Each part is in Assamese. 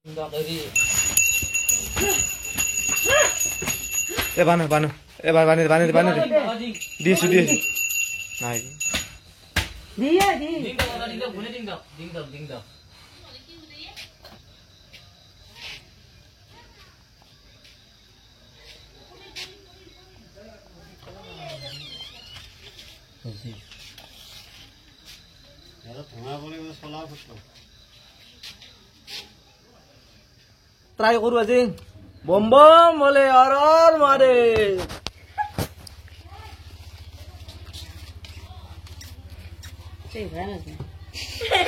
এ বানো বানো এবার বানি বানি বানি দিছো দিছো নাই দিয়া দি ডিং দাও ভুলে ডিং দাও ট্রাই কৰো আজি বম বম বলে অরর মারে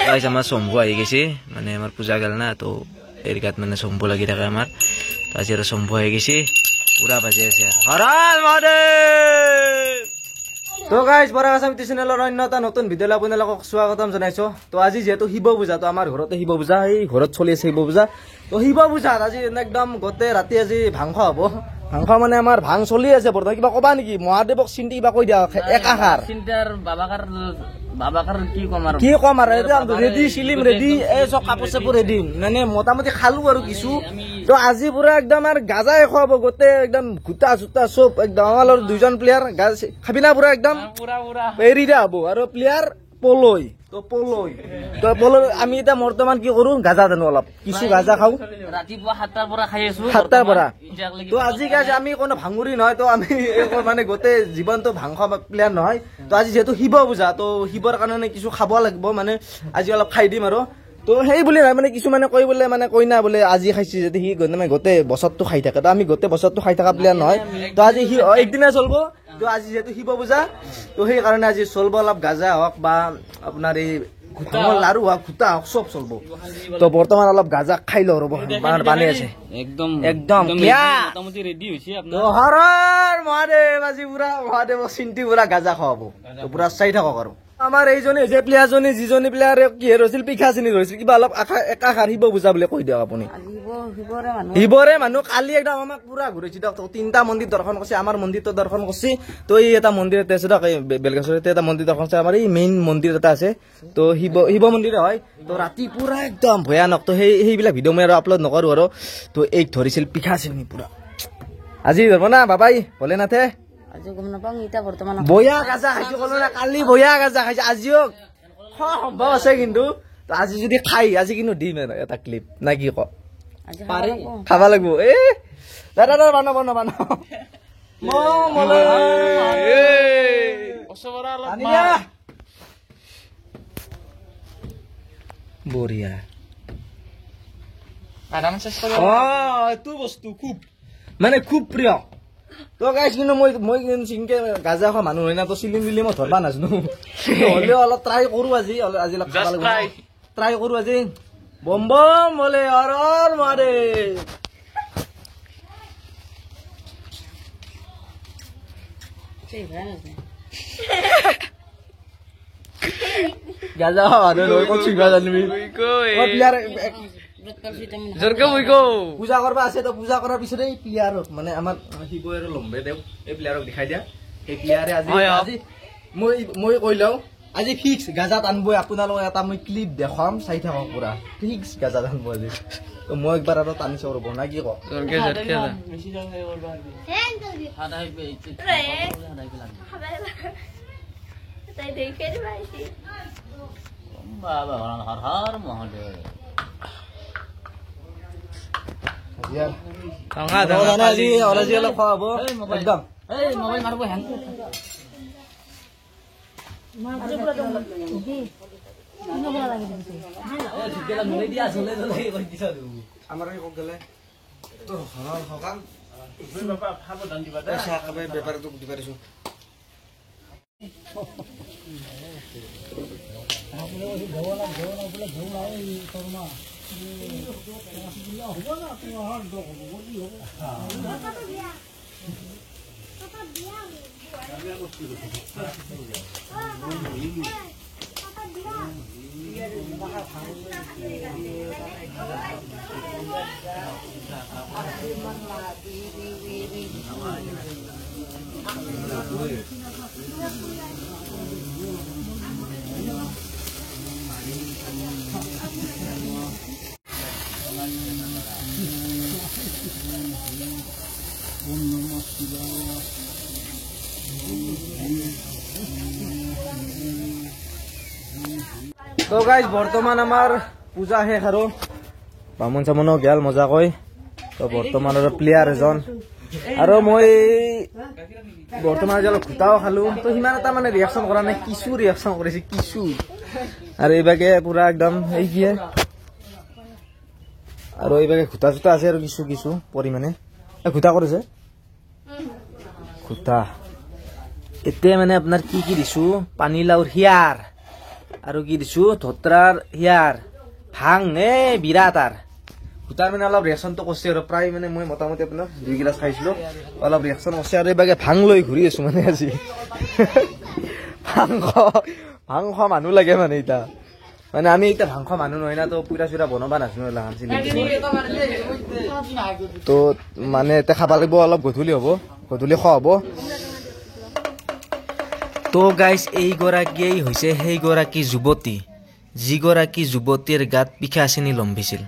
গাইস আমার শম্ভু আহি গেছে মানে আমার পূজা গেল না তো এর গাত মানে শম্ভু লাগি থাকে আমার তো আজি আর শম্ভু আহি গেছে পুরা বাজে আছে হরর মারে তো গাইস বৰা আসাম চ্যানেলৰ অন্য এটা নতুন ভিডিঅ' আপোনালোকক স্বাগতম জনাইছো তো আজি যেহেতু শিৱ পূজা তো আমাৰ ঘৰতে শিৱ পূজা এই ঘৰত চলি আছে শিৱ পূজা তো শিৱ পূজাত আজি একদম গোটেই ৰাতি আজি ভাং খোৱা হ'ব ভাং খোৱা মানে আমাৰ ভাং চলি আছে বৰ্তমান কিবা কবা নেকি মহাদেৱক চিন্তি কিবা কৈ দিয়া একাহাৰ চিন্তাৰ বাবাকাৰ কি কম আৰু একদম ৰেডি চিলিম ৰেডি এই চব কাপোৰ চাপোৰ ৰেডি মানে মোটামুটি খালো আৰু কিছু তো আজি পুৰা একদম আৰু গাজাই খুৱাব গোটেই একদম গুটা চুটা চব একদম আমাৰ দুজন প্লেয়াৰ গাজ খাবি না পুৰা একদম এৰি দিয়া হ'ব আৰু প্লেয়াৰ পলয় তো পলয় আমি এতিয়া বৰ্তমান কি কৰো গাজা জানো অলপ কিছু গাজা খাওঁ ৰাতিপুৱা 7টাৰ পৰা খাই আছো 7টাৰ পৰা তো আজি গাইজ আমি কোনো ভাঙুৰি নহয় তো আমি মানে গোটেই জীৱনটো ভাং খোৱা প্লেয়াৰ নহয় তো আজি যেহেতু শিৱ পূজা তো শিৱৰ কাৰণে কিছু খাব লাগিব মানে আজি অলপ খাই দিম আৰু তো সেই বুলি নহয় মানে কিছুমানে কৈ বোলে মানে কৈ না বোলে আজি খাইছি যদি সি গোটেই বছৰটো খাই থাকে তো আমি গোটেই বছৰটো খাই থকা প্লেয়াৰ নহয় তো আজি সি একদিনে চলিব তো আজি যেহেতু শিৱ পূজা তো সেই কাৰণে আজি চলিব অলপ গাজা হওক বা আপোনাৰ এই লাৰু হওক ঘুটা হওক চব চলিব তো বৰ্তমান অলপ গাজা খাই লওঁ ৰ'ব বানি আছে একদম মোটামুটি ৰেডি হৈছে হৰৰ মহাদেৱ আজি পুৰা মহাদেৱক চিন্তি পুৰা গাজা খুৱাব তো পুৰা চাই থাকক আৰু আমাৰ এইজনী যে প্লেয়াৰজনী যিজনী প্লেয়াৰে কি হৈছিল পিঠা চিনি হৈছিল কিবা অলপ একাষাৰ শিৱ পূজা বুলি কৈ দিয়ক আপুনি শিৱৰে মানুহ কালি একদম আমাক পুৰা ঘূৰাইছে দিয়ক 3টা মন্দিৰ দৰ্শন কৰিছে আমাৰ মন্দিৰটো দৰ্শন কৰিছে তো এই এটা মন্দিৰ এটা আছে দিয়ক বেলগাছৰতে এটা মন্দিৰ দৰ্শন কৰিছে আমাৰ এই মেইন মন্দিৰ এটা আছে তো শিৱ মন্দিৰে হয় তো ৰাতি পুৰা একদম ভয়ানক তো সেইবিলাক ভিডিঅ' মই আৰু আপলোড নকৰো আৰু তো এই ধৰিছিল পিঠা চিনি পুৰা আজি ধৰব না বাবাই ভলে নাথে বয়া গাজা খাইছো কলো না কালি বয়া গাজা খাইছে আজিও সম্ভৱ আছে কিন্তু আজি যদি খাই আজি কিন্তু দিম এটা ক্লিপ না কি ক পাৰি খাব লাগিব এ দাদা বানো বানো বানো বঢ়িয়া এইটো বস্তু খুব মানে খুব প্ৰিয় তো গাইছ কিন্তু মই চিনকে গাজা খোৱা মানুহ হয় না তো চিলিম দিলি মই ধৰবা নাজানো হ'লেও অলপ ট্ৰাই কৰো আজি অলপ খাব লাগিব ট্ৰাই কৰো আজি বম বম বলে অৰৰ মাৰে গাজা মানুহ লৈ ক'ত চিংবা জানিবি প্লেয়াৰ জৰকে বইকো পূজা কৰবা আছে তো পূজা কৰাৰ পিছতে এই প্লেয়াৰক মানে আমাৰ শিৱ আৰু লম্বে দেও এই প্লেয়াৰক দেখাই দিয়া এই প্লেয়াৰে আজি মই কৈ লওঁ আজি ফিক্স গাজাত আনবই আপোনালোকক এটা মই ক্লিপ দেখাম চাই থাকক পুৰা ফিক্স গাজাত আনব আজি তো মই একবাৰ আৰু টানি চাওঁ ৰ'ব না কি কওঁ আজি অলপ খোৱা হ'ব একদম আমাৰ বেপাৰটো দিব পাৰিছো তো গাইজ বৰ্তমান আমাৰ পূজা শেষ আৰু বামুণ চামুণো গেল মজাকৈ তো বৰ্তমান আৰু প্লেয়াৰ এজন আৰু মই বৰ্তমান আজি অলপ ঘোটাও খালো তো সিমান এটা মানে ৰিয়েকশ্যন কৰা নাই কিছু ৰিয়েকশ্যন কৰিছে কিছু আৰু এইভাগে পুৰা একদম এই কি আৰু এইভাগে ঘোটা চোটা আছে আৰু কিছু কিছু পৰিমাণে ঘোটা কৰিছে ঘোটা এতিয়া মানে আপোনাৰ কি কি দিছো পানীলাওৰ হিয়াৰ আৰু কি দিছো ধোত্ৰাৰ হিয়াৰ ভাং নে বিৰাট আৰু ঘোটাৰ মানে অলপ ৰিয়েকশ্যনটো কৰিছে আৰু প্ৰায় মানে মই মোটামুটি আপোনাৰ 2 গিলাচ খাইছিলো অলপ ৰিয়েকশ্যন কৰিছে আৰু এইভাগে ভাং লৈ ঘূৰি আছো মানে আজি ভাং খোৱা মানুহ লাগে মানে এতিয়া মানে আমি এতিয়া ভাং খোৱা মানুহ নহয় না তো পুৰা চুৰা বনাব নাজানো তো মানে এতিয়া খাব লাগিব অলপ গধূলি হ'ব গধূলি খোৱা হ'ব তো গাইজ এইগৰাকীয়ে হৈছে সেইগৰাকী যুৱতী যিগৰাকী যুৱতীৰ গাত পিঠা চেনি লম্ভিছিল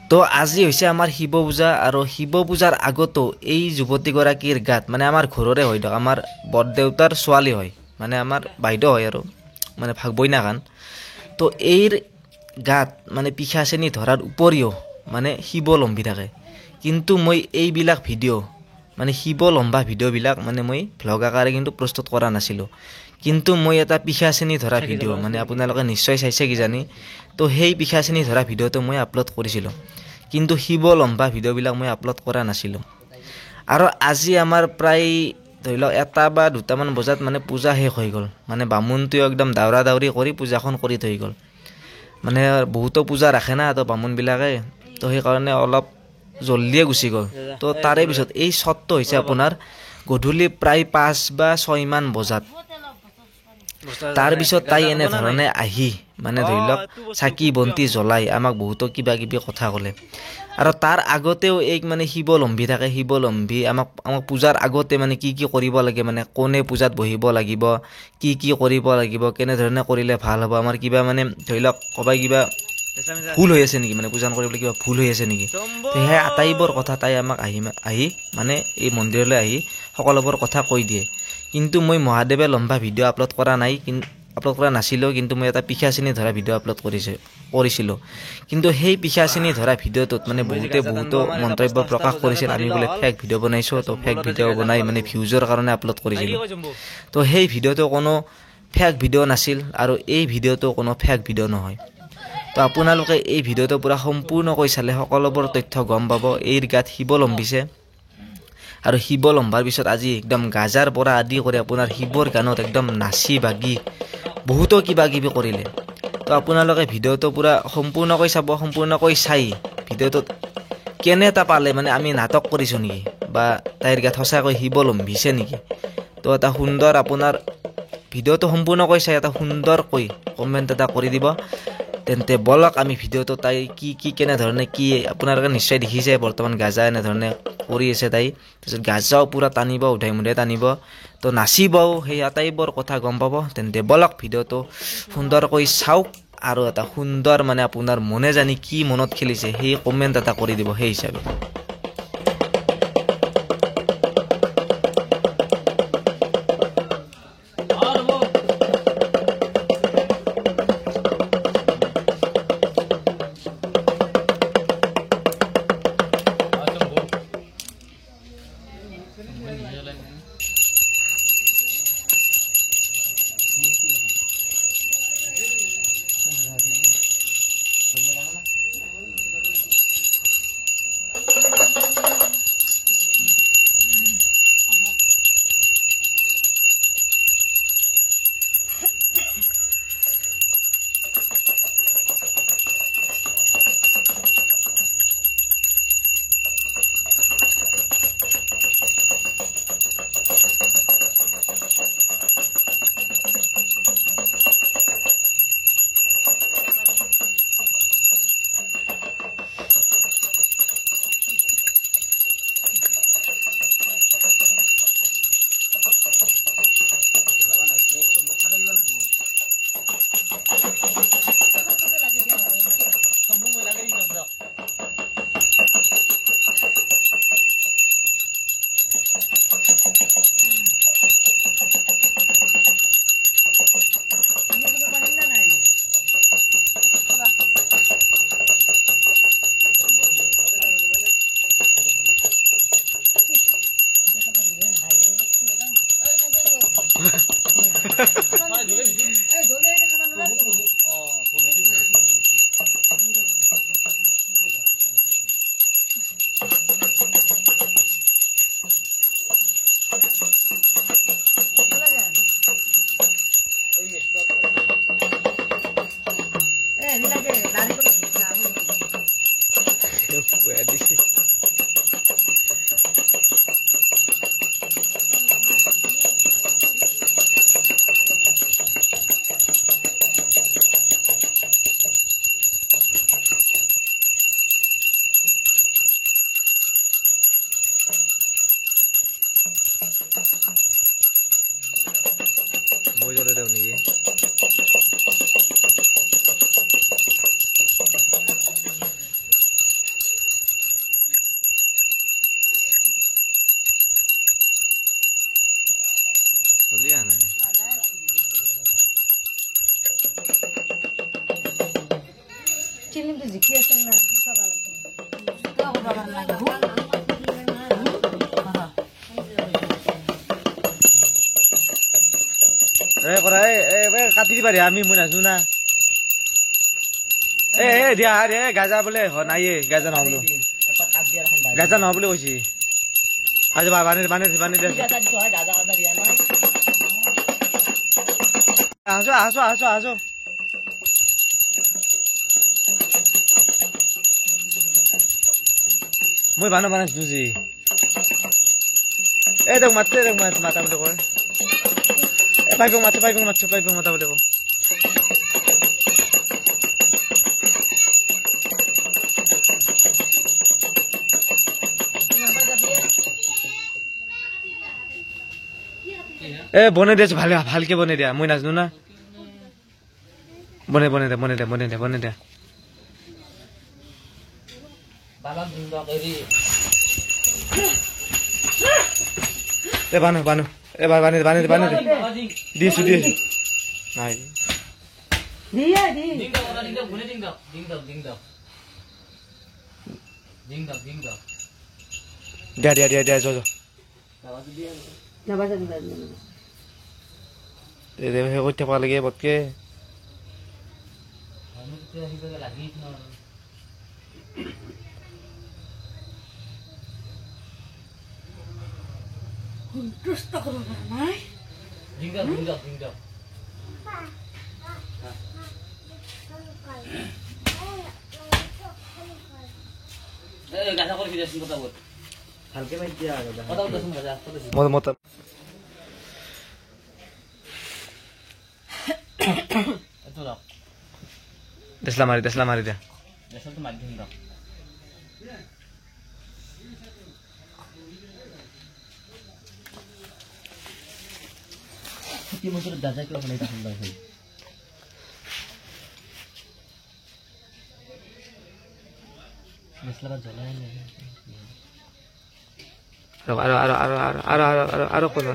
তো আজি হৈছে আমাৰ শিৱ পূজা আৰু শিৱ পূজাৰ আগতো এই যুৱতীগৰাকীৰ গাত মানে আমাৰ ঘৰৰে হয় দিয়ক আমাৰ বৰদেউতাৰ ছোৱালী হয় মানে আমাৰ বাইদেউ হয় আৰু মানে ভাগ বইনাখান তো এইৰ গাত মানে পিঠা চেনি ধৰাৰ উপৰিও মানে শিৱ লম্ভি থাকে কিন্তু মই এইবিলাক ভিডিঅ' মানে শিৱ লম্বা ভিডিঅ'বিলাক মানে মই ভ্লগ আকাৰে কিন্তু প্ৰস্তুত কৰা নাছিলোঁ কিন্তু মই এটা পিঠা চেনি ধৰা ভিডিঅ' মানে আপোনালোকে নিশ্চয় চাইছে কিজানি তো সেই পিঠা চেনি ধৰা ভিডিঅ'টো মই আপলোড কৰিছিলোঁ কিন্তু শিৱ লম্বা ভিডিঅ'বিলাক মই আপলোড কৰা নাছিলোঁ আৰু আজি আমাৰ প্ৰায় ধৰি লওক 1 বা 2টামান বজাত মানে পূজা শেষ হৈ গ'ল মানে বামুণটোৱে একদম দাউৰা দাউৰি কৰি পূজাখন কৰি থৈ গ'ল মানে বহুতো পূজা ৰাখে না তো বামুণবিলাকে তো সেইকাৰণে অলপ জল্দিয়ে গুচি গ'ল তো তাৰে পিছত এই শ্বটটো হৈছে আপোনাৰ গধূলি প্ৰায় 5 বা 6 মান বজাত তাৰ পিছত তাই এনেধৰণে আহি মানে ধৰি লওক চাকি বন্তি জ্বলাই আমাক বহুতো কিবা কিবি কথা ক'লে আৰু তাৰ আগতেও এক মানে শিৱ লম্ভি থাকে শিৱ লম্ভি আমাক পূজাৰ আগতে মানে কি কি কৰিব লাগে মানে কোনে পূজাত বহিব লাগিব কি কি কৰিব লাগিব কেনেধৰণে কৰিলে ভাল হ'ব আমাৰ কিবা মানে ধৰি লওক ক'বাই কিবা ভুল হৈ আছে নেকি মানে পূজা কৰিবলৈ কিবা ভুল হৈ আছে নেকি সেই আটাইবোৰ কথা তাই আমাক আহি মানে এই মন্দিৰলৈ আহি সকলোবোৰ কথা কৈ দিয়ে কিন্তু মই মহাদেৱে লম্বা ভিডিঅ' আপলোড কৰা নাছিলোঁ কিন্তু মই এটা পিঠা চেনি ধৰা ভিডিঅ' আপলোড কৰিছিলোঁ কিন্তু সেই পিঠা চেনি ধৰা ভিডিঅ'টোত মানে বহুতো মন্তব্য প্ৰকাশ কৰিছিল আমি বোলে ফেক ভিডিঅ' বনাইছোঁ তো ফেক ভিডিঅ' বনাই মানে ভিউজৰ কাৰণে আপলোড কৰিছিলোঁ তো সেই ভিডিঅ'টো কোনো ফেক ভিডিঅ' নাছিল আৰু এই ভিডিঅ'টো কোনো ফেক ভিডিঅ' নহয় তো আপোনালোকে এই ভিডিঅ'টো পুৰা সম্পূৰ্ণকৈ চালে সকলোবোৰ তথ্য গম পাব এইৰ গাত শিৱ লম্ভিছে আৰু শিৱ লম্বাৰ পিছত আজি একদম গাজাৰ পৰা আদি কৰি আপোনাৰ শিৱৰ গানত একদম নাচি বাগি বহুতো কিবা কিবি কৰিলে তো আপোনালোকে ভিডিঅ'টো পুৰা সম্পূৰ্ণকৈ চাব সম্পূৰ্ণকৈ চাই ভিডিঅ'টোত কেনে এটা পালে মানে আমি নাটক কৰিছোঁ নেকি বা তাইৰ গাত সঁচাকৈ শিৱ লম্ভিছে নেকি তো এটা সুন্দৰ আপোনাৰ ভিডিঅ'টো সম্পূৰ্ণকৈ চাই এটা সুন্দৰকৈ কমেণ্ট এটা কৰি দিব তেন্তে বলক আমি ভিডিঅ'টো তাই কি কেনেধৰণে কি আপোনালোকে নিশ্চয় দেখিছে বৰ্তমান গাজা এনেধৰণে কৰি আছে তাই তাৰপিছত গাজাও পুৰা টানিব উধাই মুধাই টানিব তো নাচিবও সেই আটাইবোৰ কথা গম পাব তেন্তে বলক ভিডিঅ'টো সুন্দৰকৈ চাওক আৰু এটা সুন্দৰ মানে আপোনাৰ মনে জানি কি মনত খেলিছে সেই কমেণ্ট এটা কৰি দিব সেই হিচাপে বেয়া দিছে মই জ্বলাই দিওঁ নেকি চলি অহা নাই চিলিমটো জিকি আছে না চাবা লাগিব কৰা কাটি দিবা দে আমি মই নাজো না দিয়া ৰে গাজা বোলে নাইয়ে গাজা নহয় বোলো গাজা নহয় বুলি কৈছি আজি বানি দে আছো মই বানাইছো যি দেখ মাতা বুলি কয় বাইক মাতা বুলি কয় বনাই দিছো ভালকে বনাই দিয়া মই নাজানো না বনাই দে বানো এবার বানি দিছো নাই দিয়া দিয়া যা যাবা যাবি সেই কৰি থাকিব লাগে বতকে সন্তুষ্ট কৰিব পৰা নাই দেছলা মাৰি দিয়া গাজা কিয় বনাই থাকুন আৰু কোন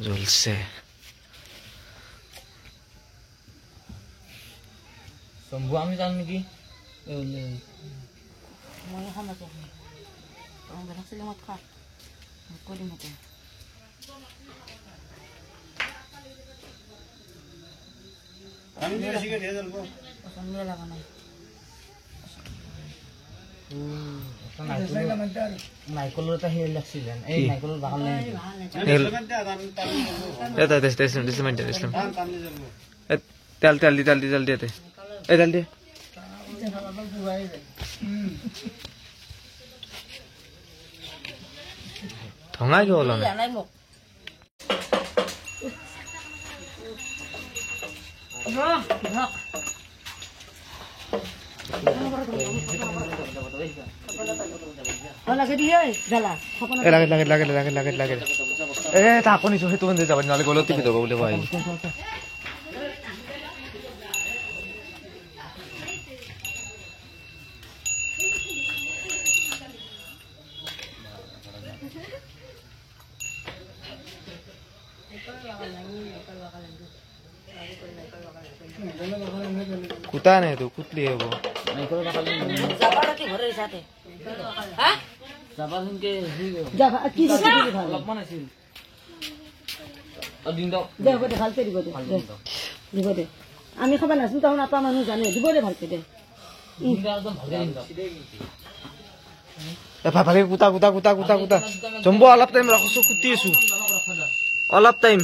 জ্বলছে শম্ভু আমি যাম নেকি মই খাম আছে বেলেগ চিলিমত খা কৈ দিম এতিয়া লাগা নাই নাইকলৰ এটা হেৰি লাগছিল এই নাইকলৰ বাগান তেল দি তেল দি ধঙাই কিয় ওলাম লাগে দিয়ে জ্বালা লাগে তাকো নিছো সেইটো বন্ধে যাব নহ'লে গলত টিপি দিব বুলি কয় কুটা নাই তো কুটলি হব নাইকলৰ বাগান যাবা কি ঘৰৰ সাথে হা যাবা সেনকে যাবা কি অলপমান আছিল দিন দিয়ক দে হ'ব দে ভালকে দিব দে দে দিব দে আমি খাব নাচোন তখন এটা মানুহ জানে দিব দে ভালকে দে দিন দিয়ক একদম ভালকে দিন দিয়ক ভালকে কুটা কুটা কুটা কুটা কুটা জম্বু অলপ টাইম ৰাখছো কুটি আছো অলপ টাইম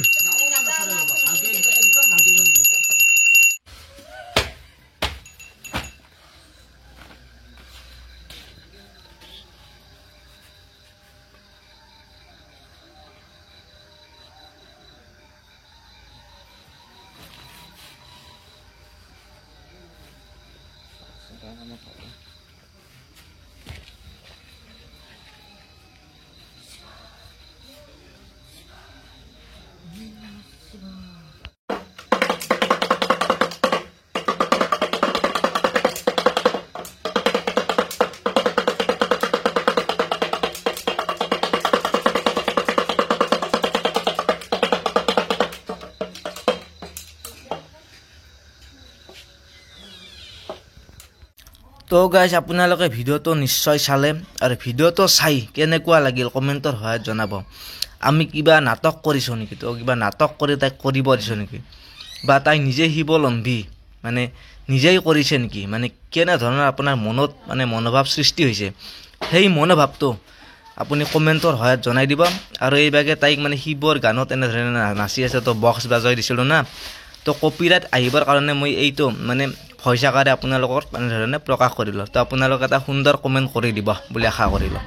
তো গাইজ আপোনালোকে ভিডিঅ'টো নিশ্চয় চালে আৰু ভিডিঅ'টো চাই কেনেকুৱা লাগিল কমেণ্টৰ সহায়ত জনাব আমি কিবা নাটক কৰিছোঁ নেকি তো কিবা নাটক কৰি তাইক কৰিব দিছোঁ নেকি বা তাই নিজে শিৱলম্বী মানে নিজেই কৰিছে নেকি মানে কেনেধৰণৰ আপোনাৰ মনত মানে মনোভাৱ সৃষ্টি হৈছে সেই মনোভাৱটো আপুনি কমেণ্টৰ সহায়ত জনাই দিব আৰু এইভাগে তাইক মানে শিৱৰ গানত এনেধৰণে নাচি আছে তো বক্স বাজাই দিছিলোঁ না তো কপিৰাইট আহিবৰ কাৰণে মই এইটো মানে ভইচ আকাৰে আপোনালোকৰ এনেধৰণে প্ৰকাশ কৰিলোঁ তো আপোনালোকে এটা সুন্দৰ কমেণ্ট কৰি দিব বুলি আশা কৰিলোঁ